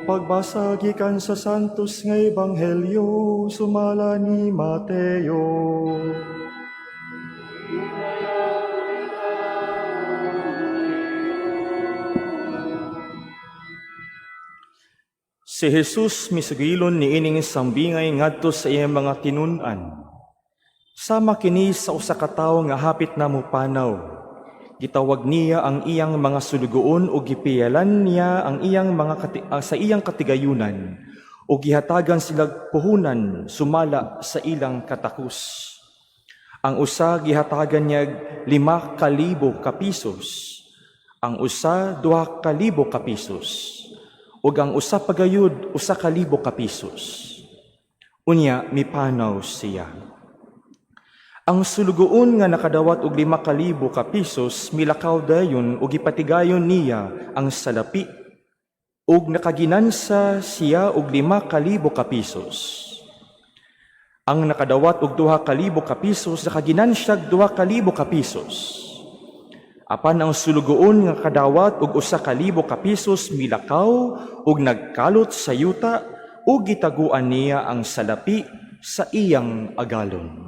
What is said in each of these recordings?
pagbasa gikan sa santos nga ebanghelyo sumala ni Mateo. Si Jesus misugilon ni ining sambingay ngadto sa iyang mga tinun-an. Sama kini sa usa ka tawo nga hapit na mupanaw. Gitawag niya ang iyang mga sulugoon o gipiyalan niya ang iyang sa iyang katigayunan o gihatagan sila puhunan sumala sa ilang katakos. Ang usa gihatagan niya 5,000 ka pisos, ang usa 2,000 ka pisos, ug ang usa pagayud 1,000 ka pisos. Unya mipanaw siya. Ang sulugoon nga nakadawat og 5,000 ka pisos milakaw dayon ug ipatigayon niya ang salapi ug nakaginansa siya og 5,000 ka pisos. Ang nakadawat og 2,000 ka pisos nakaginansyag 2,000 ka pisos. Apan ang sulugoon nga kadawat og 1,000 ka pisos milakaw ug nagkalot sa yuta ug gitaguan niya ang salapi sa iyang agalon.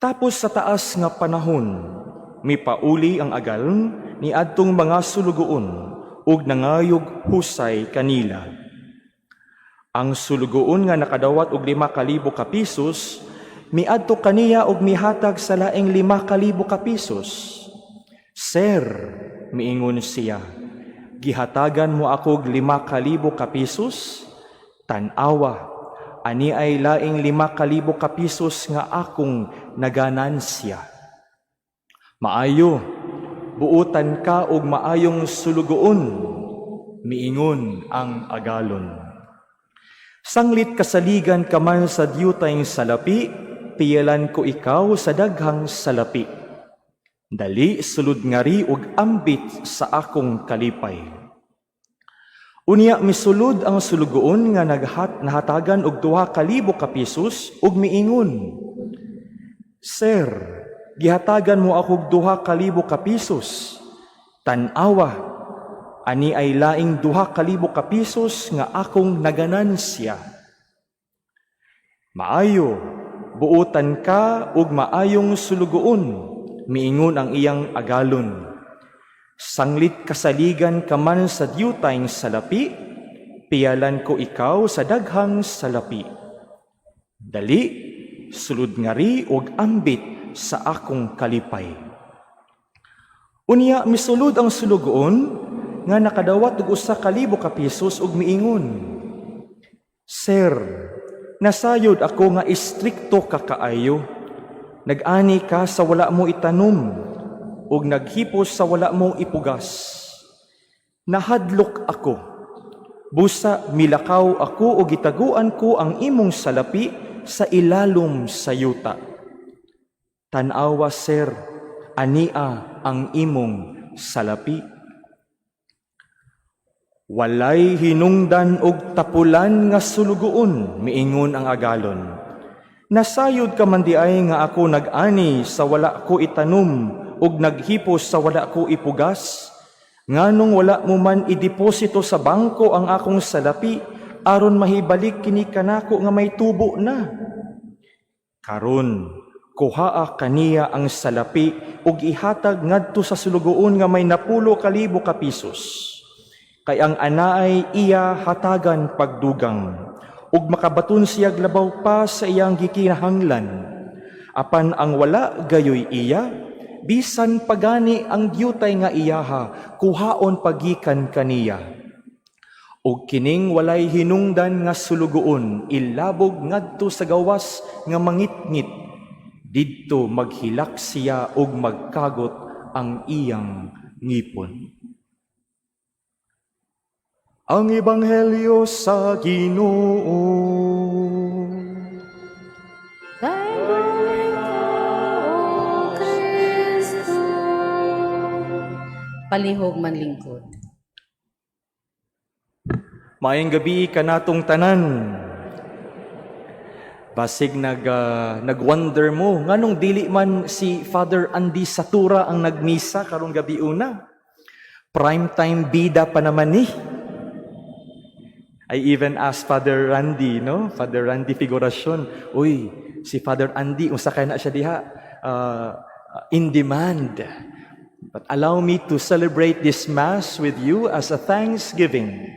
Tapos sa taas nga panahon, mipauli ang agalon ni adtong mga sulugoon ug nangayog husay kanila. Ang sulugoon nga nakadawat og 5,000 ka pisos, miadto kaniya og mihatag sa laing 5,000 ka pisos. Sir, miingon siya, gihatagan mo ako og 5,000 ka pisos? Tan-awa, ani ay laing 5,000 ka pisos nga akong naganansya. Maayo, buutan ka og maayong sulugoon, miingon ang agalon. Sanglit kasaligan ka man sa diyutayng salapi, piyalan ko ikaw sa daghang salapi. Dali sulod ngari og ambit sa akong kalipay. Unya misulod ang sulugoon nga nahatagan og 2,000 ka pisos ug miingon, Sir, gihatagan mo ako og 2,000 ka pisos. Tan-awa, ani ay laing 2,000 ka pisos nga akong naganansya. Maayo, buutan ka og maayong sulugoon, miingon ang iyang agalon. Sanglit kasaligan ka man sa diyutayng salapi, piyalan ko ikaw sa daghang salapi. Dali, sulod ngari og ambit sa akong kalipay. Unya misulod ang sulugoon nga nakadawat og 1,000 ka pisos ug miingon, Sir, nasayod ako nga istrikto ka kaayo. Nag-ani ka sa wala mo itanom ug naghipos sa wala mo ipugas. Nahadlok ako. Busa milakaw ako ug gitaguan ko ang imong salapi sa ilalom sa yuta. Tan-awa, sir, ania ang imong salapi. Walay hinungdan og tapulan nga sulugoon, miingon ang agalon. Nasayod ka man di ay nga ako nag-ani sa wala ko itanom ug naghipos sa wala ko ipugas, nganong wala mo man ideposito sa bangko ang akong salapi aron mahibalik kini kanako nga may tubo na. Karon kuhaa kaniya ang salapi ug ihatag ngadto sa sulugoon nga may 10,000 ka pisos. Kay ang anaay iya hatagan pagdugang ug makabaton siya labaw pa sa iyang gikinahanglan. Apan ang wala gayoy iya, bisan pagani ang diyutay nga iyaha, kuhaon pagikan kaniya. Og kining walay hinungdan nga sulugoon, ilabog ngadto sa gawas nga mangitngit. Didto maghilak siya og magkagot ang iyang ngipon. Ang Ebanghelyo sa Ginoo. Palihog man lingkod. Maayong gabi kanatong tanan. Basig nag-wonder mo, nganong dili man si Father Andy Satura ang nagmisa karong gabi una? Prime time bida pa naman ni. I even asked Father Randy, no? Father Randy Figuracion, uy, si Father Andy, unsa kay na siya diha? In demand. But allow me to celebrate this Mass with you as a thanksgiving.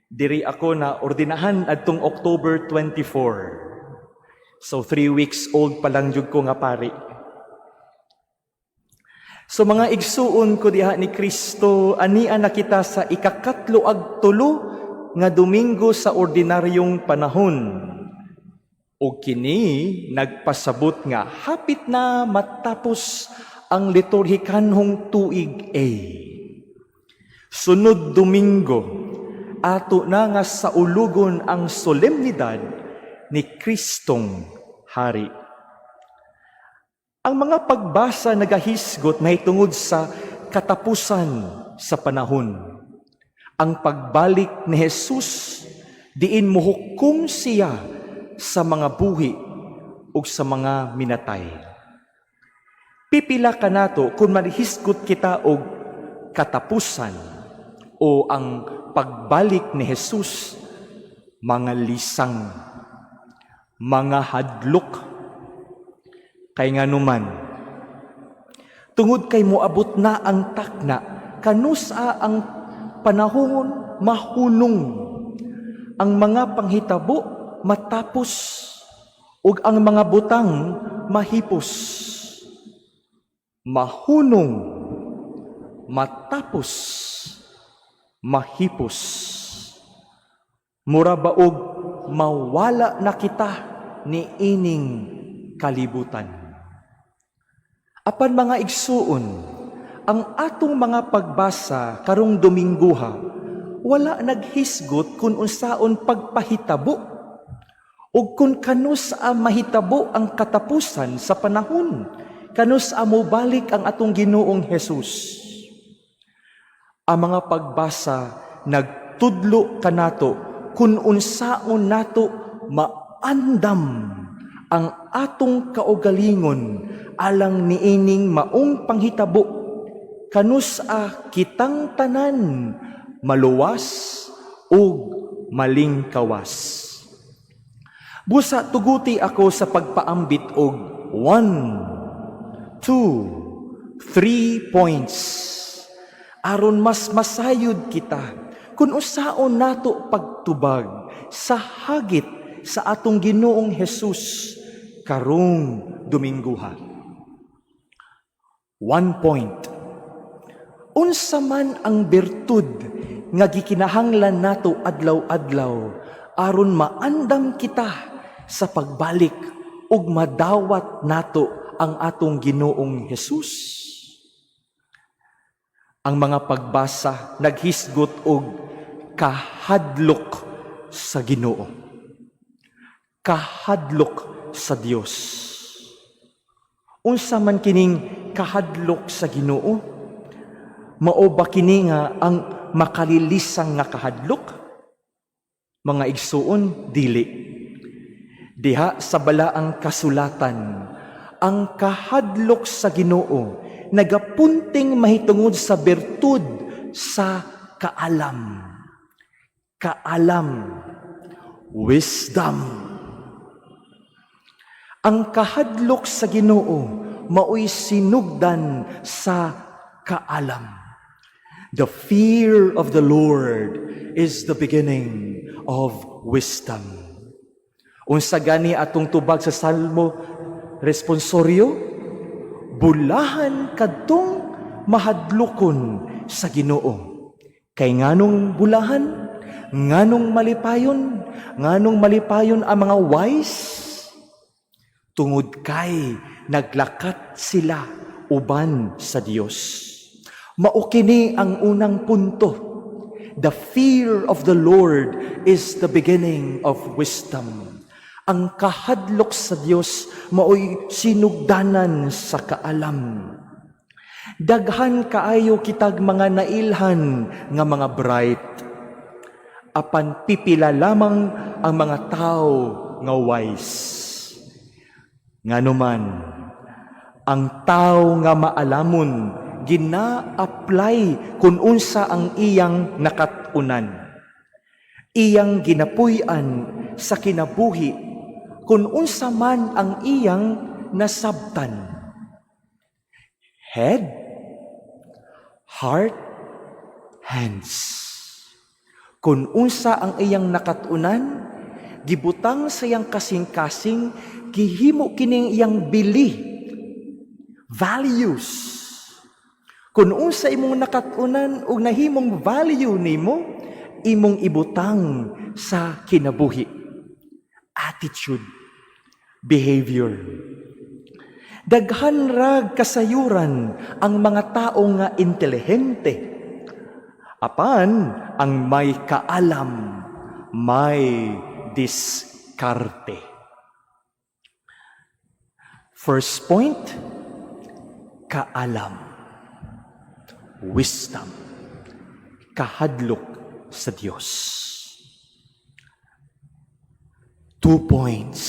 Diri ako na ordinahan adtong October 24. So 3 weeks old pa lang jud ko nga pari. So mga igsuon ko diha ni Kristo, ania na kita sa ikakatlo ag tulo nga Domingo sa ordinaryong panahon. O kini nagpasabot nga hapit na matapos ang liturhikanhong tuig A. Sunod Domingo, ato na nga sa ulugon ang solemnidad ni Kristong Hari. Ang mga pagbasa nagahisgot mahitungod sa katapusan sa panahon. Ang pagbalik ni Jesus, diin muhukom siya sa mga buhi o sa mga minatay. Pipila ka nato kung manihisgot kita og katapusan o ang pagbalik ni Jesus, mga lisang, mga hadlok, kay nga numan. Tungod kay moabot na ang takna, kanusa ang panahon mahunong, ang mga panghitabo matapos, ug ang mga butang mahipos. Mahunong, matapos, mahipos. Mura baog mawala na kita ni ining kalibutan. Apan mga igsuon, ang atong mga pagbasa karong Domingguha, wala naghisgot kung unsaon pagpahitabo o kung kanus a mahitabo ang katapusan sa panahon, kanus a mobalik ang atong Ginoong Hesus. Ang mga pagbasa nagtudlo kanato kung unsaon nato maandam ang atong kaugalingon alang niining maong panghitabo, kanus a kitang tanan maluwas ug malingkawas. Busa tuguti ako sa pagpaambit og 1, 2, 3 points aron mas masayod kita kung usaon nato pagtubag sa hagit sa atong Ginoong Hesus karong Domingguha. 1 point. Unsa man ang bertud nga gikinahanglan nato adlaw-adlaw aron maandam kita sa pagbalik ug madawat nato ang atong Ginoong Hesus. Ang mga pagbasa naghisgot og kahadlok sa Ginoo. Kahadlok sa Dios. Unsa man kining kahadlok sa Ginoo? Mao ba kini nga ang makalilisang nga kahadlok? Mga igsuon, dili. Diha sa balaang kasulatan, ang kahadlok sa Ginoo nagapunting mahitungod sa bertud sa kaalam. Kaalam, wisdom. Ang kahadlok sa Ginoo mao'y sinugdan sa kaalam. The fear of the Lord is the beginning of wisdom. Unsa gani atong tubag sa Salmo responsoryo, bulahan kadtong mahadlokon sa Ginoo. Kay nganong bulahan, nganong malipayon ang mga wise, tungod kay naglakat sila uban sa Dios. Mao kini ang unang punto. The fear of the Lord is the beginning of wisdom. Ang kahadlok sa Dios mao'y sinugdanan sa kaalam. Daghan kaayo kitag mga nailhan nga mga bright. Apan pipila lamang ang mga tao nga wise. Nganuman, ang tao nga maalamon gina-apply kung unsa ang iyang nakatunan. iyang ginapuy-an sa kinabuhi kun unsa man ang iyang nasabtan. Head, heart, hands. Kun unsa ang iyang nakatunan, gibutang sa iyang kasing-kasing, gihimo kining iyang bili, values. Kun unsa imong nakatunan ug nahimong value nimo, imong ibutang sa kinabuhi. Attitude, behavior. Daghan rag kasayuran ang mga tao nga intelihente. Apan ang may kaalam, may diskarte. First point, kaalam. Wisdom. Kahadlok sa Diyos. 2 points.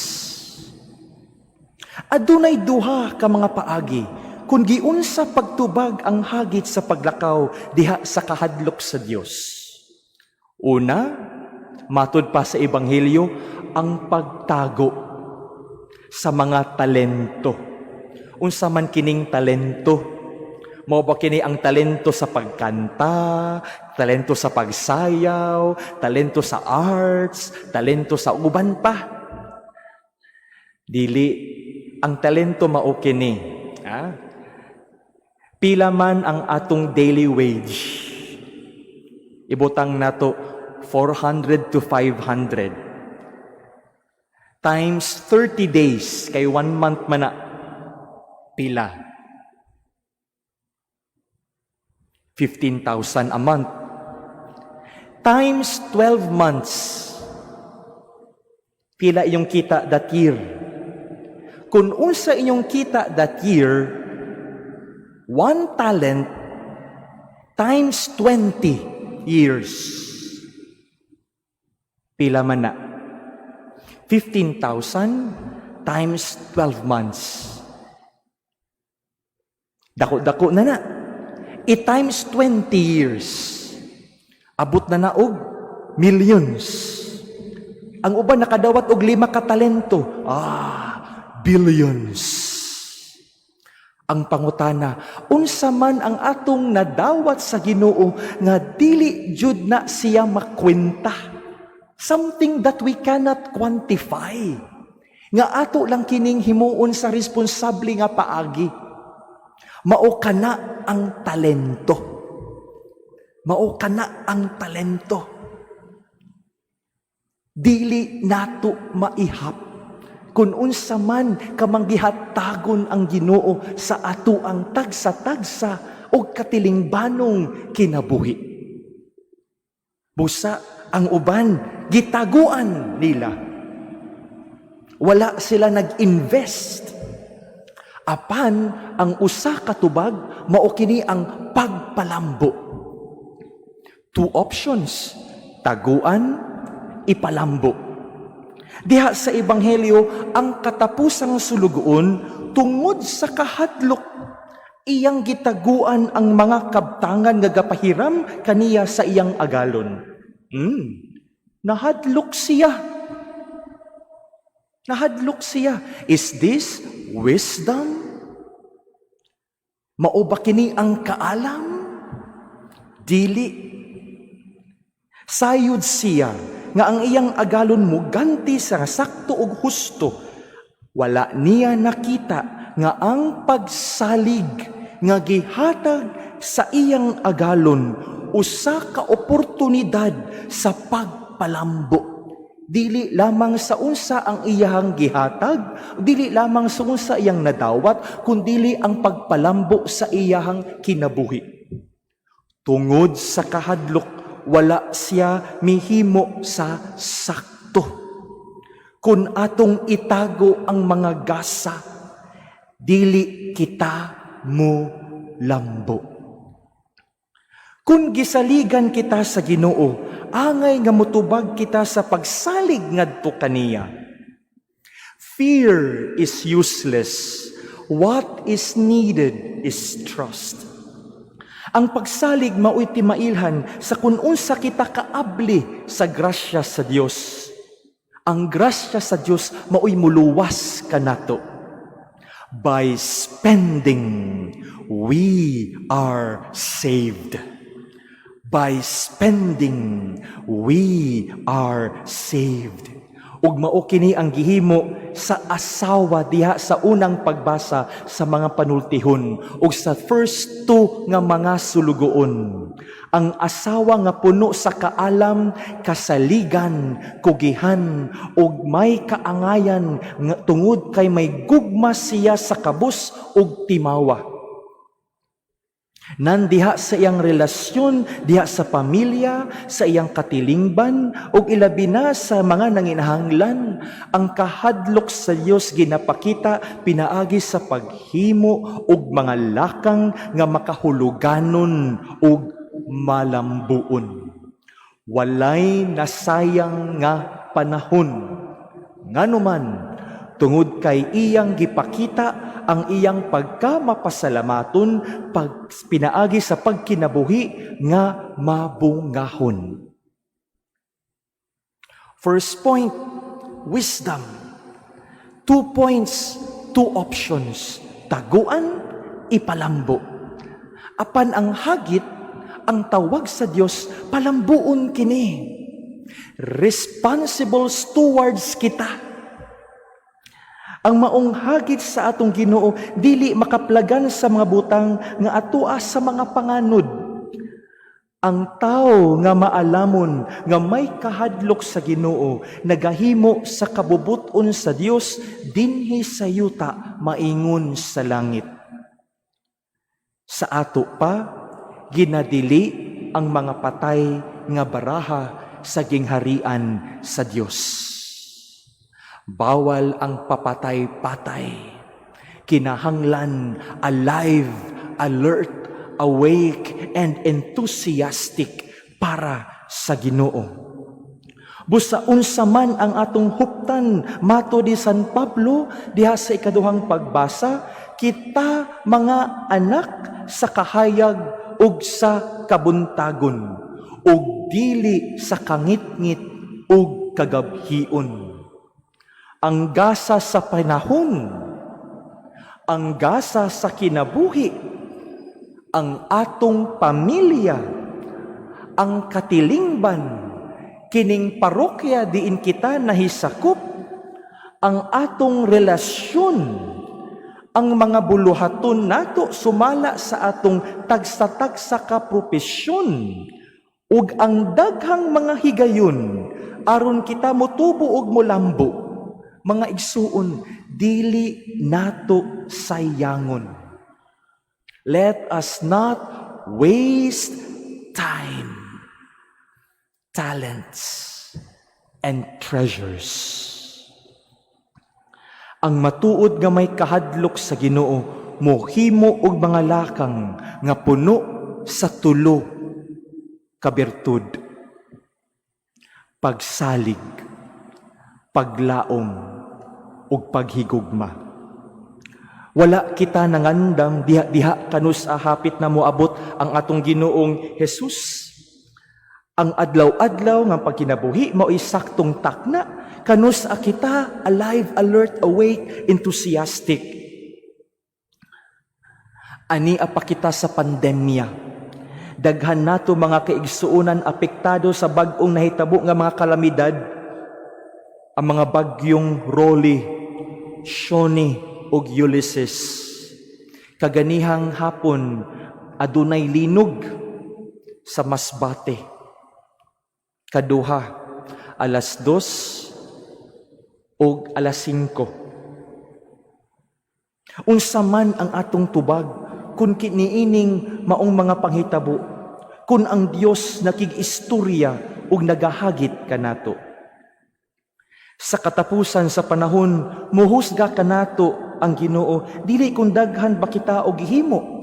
Adunay duha ka mga paagi kung giunsa pagtubag ang hagit sa paglakaw diha sa kahadlok sa Dios. Una, matud pa sa ebanghelyo, ang pagtago sa mga talento. Unsa man kining talento? Mao ba kini ang talento sa pagkanta, talento sa pagsayaw, talento sa arts, talento sa uban pa? Dili ang talento mao kini. Pila man ang atong daily wage. Ibutang nato 400 to 500. Times 30 days, kay 1 month man na. Pila? 15,000 a month. Times 12 months. Pila iyong kita that year? Kung unsa inyong kita that year, 1 talent times 20 years. Pila man na? 15,000 times 12 months. Dako-dako na na. I-times 20 years. Abot na naog millions. Ang uban nakadawat og 5 ka talento. Billions. Ang pangutana, unsa man ang atong nadawat sa Ginoo nga dili jud na siya makwenta. Something that we cannot quantify. Nga ato lang kining himuon sa responsable nga paagi. Mao kana ang talento. Mao kana ang talento. Dili nato maihap kun unsa man kamanggihatagon ang Ginoo sa ato ang tagsa-tagsa o katilingbanong kinabuhi. Busa ang uban gitaguan nila. Wala sila nag-invest. Apan ang usa ka tubag mao kini ang pagpalambo. 2 options, taguan, ipalambo. Diha sa ebanghelyo ang katapusang sulugoon tungod sa kahadlok iyang gitaguan ang mga kabtangan nga gapahiram kaniya sa iyang agalon. Nahadlok siya. Nahadlok siya. Is this wisdom? Mao ba kini ang kaalam? Dili. Sayod siya nga ang iyang agalon mo ganti sa sakto ug husto. Wala niya nakita nga ang pagsalig nga gihatag sa iyang agalon usa ka oportunidad sa pagpalambo. Dili lamang sa unsa ang iyang gihatag, dili lamang sa unsa iyang nadawat, kundili ang pagpalambo sa iyang kinabuhi. Tungod sa kahadlok, wala siya mihimo sa sakto. Kung atong itago ang mga gasa, dili kita mo lambo. Kung gisaligan kita sa Ginoo, angay nga motubag kita sa pagsalig ngadto kaniya. Fear is useless. What is needed is trust. Ang pagsalig mao'y timailhan sa kung unsa kita kaabli sa grasya sa Dios. Ang grasya sa Dios mao'y muluwas kanato. By spending, we are saved. By spending, we are saved. Ug mao kini ang gihimo sa asawa diha sa unang pagbasa sa mga panultihon ug sa first two nga mga sulugoon. Ang asawa nga puno sa kaalam, kasaligan, kugihan ug may kaangayan nga tungod kay may gugma siya sa kabus ug timawa. Nandiha sa iyang relasyon, diha sa pamilya, sa iyang katilingban, ug ilabi na sa mga nanginahanglan, ang kahadlok sa Dios ginapakita pinaagi sa paghimo ug mga lakang nga makahuluganon ug malambuon. Walay nasayang nga panahon. Nganuman, tungod kay iyang gipakita ang iyang pagkamapasalamaton pag pinaagi sa pagkinabuhi nga mabungahon. First point, wisdom. 2 points, 2 options. Taguan, ipalambo. Apan ang hagit, ang tawag sa Dios, palambuon kini. Responsible stewards kita. Ang maong hagit sa atong Ginoo dili makaplagan sa mga butang nga atoa sa mga panganod. Ang tao nga maalamon nga may kahadlok sa Ginoo nagahimo sa kabubuton sa Dios dinhi sa yuta maingon sa langit. Sa ato pa ginadili ang mga patay nga baraha sa gingharian sa Dios. Bawal ang papatay-patay. Kinahanglan, alive, alert, awake, and enthusiastic para sa Ginoo. Busa unsa man ang atong huptan, mato di San Pablo, diha sa ikaduhang pagbasa, kita mga anak sa kahayag ug sa kabuntagon, ug dili sa kangit-ngit ug kagabhion. Ang gasa sa panahon, ang gasa sa kinabuhi, ang atong pamilya, ang katilingban, kining parokya diin kita nahisakop, ang atong relasyon, ang mga buluhaton nato sumala sa atong tagsa-tagsa ka propesyon, ug ang daghang mga higayon aron kita motubo ug molambo. Mga igsuon, dili nato sayangon. Let us not waste time, talents, and treasures. Ang matuod nga may kahadlok sa Ginoo, mohimo og mga lakang nga puno sa tulo ka bertud. Pagsalig, paglaom, ug paghigugma. Wala kita nangandam diha kanus hapit na moabot ang atong Ginoong Hesus. Ang adlaw-adlaw nga pagkinabuhi mao saktong takna kanus kita alive, alert, awake, enthusiastic. Ani apa kita sa pandemya. Daghan nato mga kaigsuonan apektado sa bag-ong nahitabo nga mga kalamidad. Ang mga bagyong Rolly, Shoni ug Ulysses. Kaganihang hapon adunay linog sa Masbate. Kaduha alas 2 ug alas 5. Unsa man ang atong tubag kun kiniining maong mga panghitabo, kun ang Dios nakig-istorya ug nagahagit kanato. Sa katapusan sa panahon, muhusga kanato ang Ginoo, dili kung daghan ba kita og gihimo,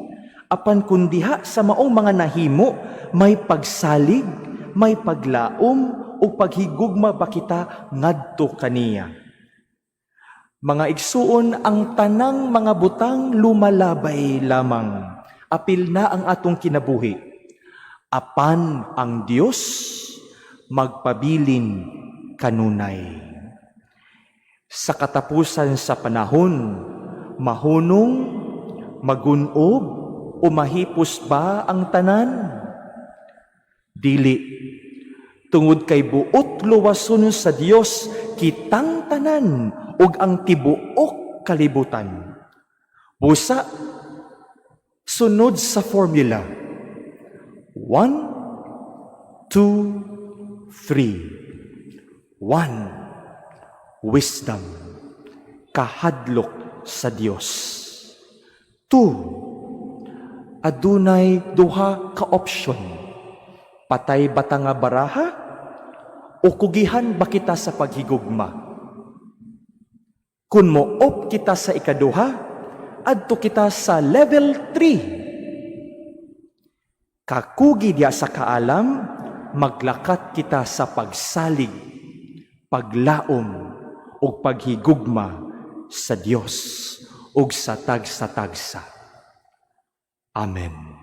apan kun diha sa maong mga nahimo, may pagsalig, may paglaom, ug paghigugma ba kita ngadto kaniya. Mga igsuon, ang tanang mga butang lumalabay lamang. Apil na ang atong kinabuhi. Apan ang Dios magpabilin kanunay. Sa katapusan sa panahon, mahunong, magunob, o mahipos ba ang tanan? Dili. Tungod kay buot luwason sa Dios kitang tanan ug ang tibuok kalibutan. Busa, sunod sa formula. 1, 2, 3. 1. Wisdom. Kahadlok sa Dios. 2. Adunay duha ka option. Patay bata nga baraha o kugihan ba kita sa paghigugma? Kung moop kita sa ikaduha, adto kita sa level 3. Kakugi diya sa kaalam, maglakat kita sa pagsalig, paglaom, o paghigugma sa Dios ug sa tagsa-tagsa. Amen.